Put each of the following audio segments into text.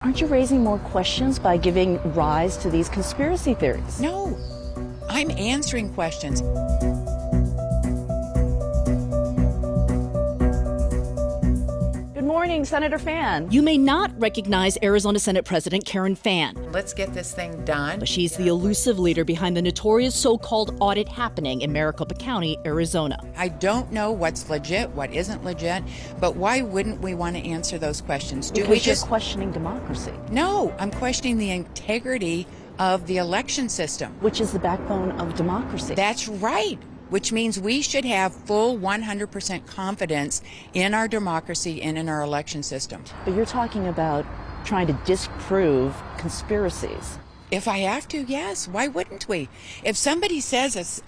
Aren't you raising more questions by giving rise to these conspiracy theories? No, I'm answering questions. Good morning, Senator Fan. You may not recognize Arizona Senate President Karen Fan, Let's get this thing done. but she's the elusive leader behind the notorious so-called audit happening in Maricopa County, Arizona. I don't know what's legit, what isn't legit, but why wouldn't we want to answer those questions? Do Because we you're just questioning democracy, No, I'm questioning the integrity of the election system. which is the backbone of democracy. That's right, which means we should have full 100% confidence in our democracy and in our election system. But you're talking about trying to disprove conspiracies. If I have to, yes. Why wouldn't we? If somebody says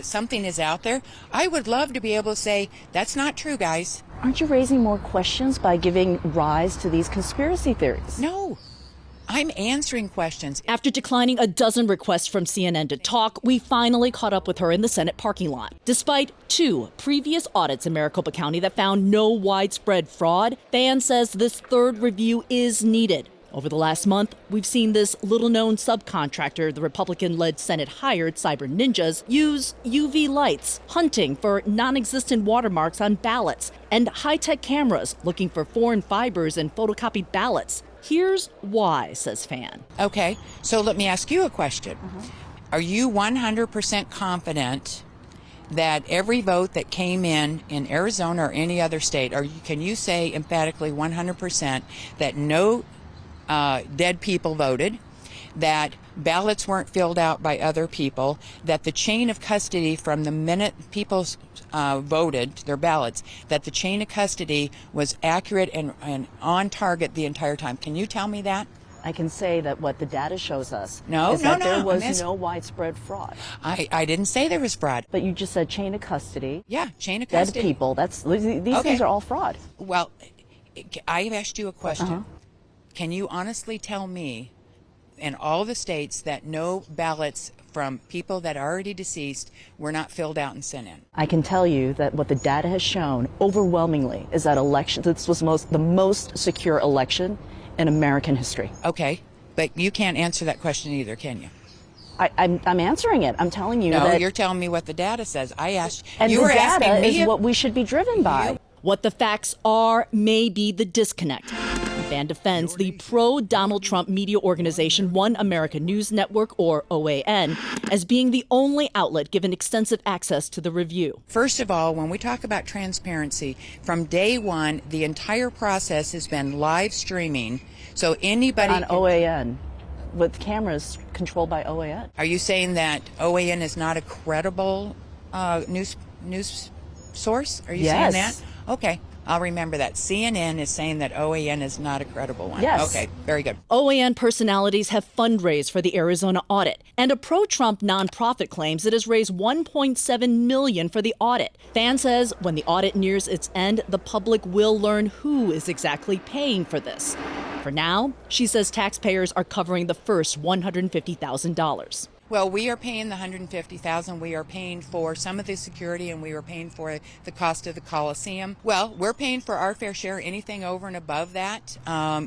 something is out there, I would love to be able to say, that's not true, guys. Aren't you raising more questions by giving rise to these conspiracy theories? No, I'm answering questions. After declining a dozen requests from CNN to talk, we finally caught up with her in the Senate parking lot. Despite 2 previous audits in Maricopa County that found no widespread fraud, Fan says this third review is needed. Over the last month, we've seen this little-known subcontractor the Republican-led Senate hired, Cyber Ninjas, use UV lights, hunting for non-existent watermarks on ballots, and high-tech cameras looking for foreign fibers and photocopied ballots. Here's why, says Fan. Okay, so let me ask you a question. Are you 100% confident that every vote that came in Arizona or any other state, can you say emphatically 100% that no dead people voted, that ballots weren't filled out by other people, that the chain of custody from the minute people voted their ballots, that the chain of custody was accurate and on target the entire time? Can you tell me that? I can say that what the data shows us No, is no, that no, there was I'm no widespread fraud. I didn't say there was fraud. But you just said chain of custody. Yeah, chain of Dead custody. people. These Okay. things are all fraud. Well, I've asked you a question. Uh-huh. Can you honestly tell me, in all the states, that no ballots from people that are already deceased were not filled out and sent in? I can tell you that what the data has shown overwhelmingly is that this was the most secure election in American history. Okay, but you can't answer that question either, can you? I'm answering it. I'm telling you No, that. you're telling me what the data says. I asked. And you the were data asking me is what we should be driven by. What the facts are may be the disconnect. Fan defends the pro-Donald Trump media organization One America News Network, or OAN, as being the only outlet given extensive access to the review. First of all, when we talk about transparency, from day one, the entire process has been live streaming, so anybody On OAN, with cameras controlled by OAN. Are you saying that OAN is not a credible news source? Are you saying Yes. that? Okay, I'll remember that. CNN is saying that OAN is not a credible one. Yes. Okay, very good. OAN personalities have fundraised for the Arizona audit, and a pro-Trump nonprofit claims it has raised $1.7 million for the audit. Fan says when the audit nears its end, the public will learn who is exactly paying for this. For now, she says taxpayers are covering the first $150,000. Well, we are paying the $150,000. We are paying for some of the security, and we are paying for the cost of the Coliseum. Well, we're paying for our fair share. Anything over and above that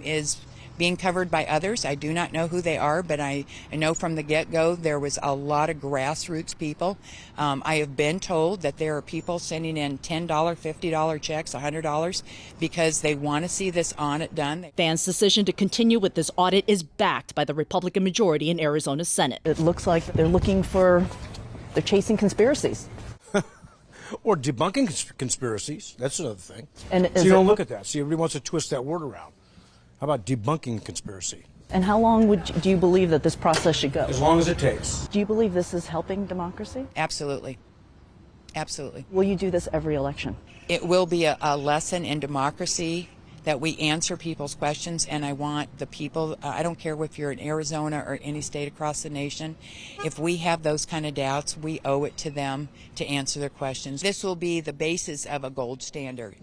is being covered by others. I do not know who they are, but I know from the get-go there was a lot of grassroots people. I have been told that there are people sending in $10, $50 checks, $100, because they want to see this audit done. Fan's decision to continue with this audit is backed by the Republican majority in Arizona's Senate. It looks like they're chasing conspiracies. Or debunking conspiracies. That's another thing. And So you don't look at that. See, everybody wants to twist that word around. How about debunking conspiracy? And how long do you believe that this process should go? As long as it takes. Do you believe this is helping democracy? Absolutely. Absolutely. Will you do this every election? It will be a lesson in democracy that we answer people's questions, and I want the people, I don't care if you're in Arizona or any state across the nation, if we have those kind of doubts, we owe it to them to answer their questions. This will be the basis of a gold standard.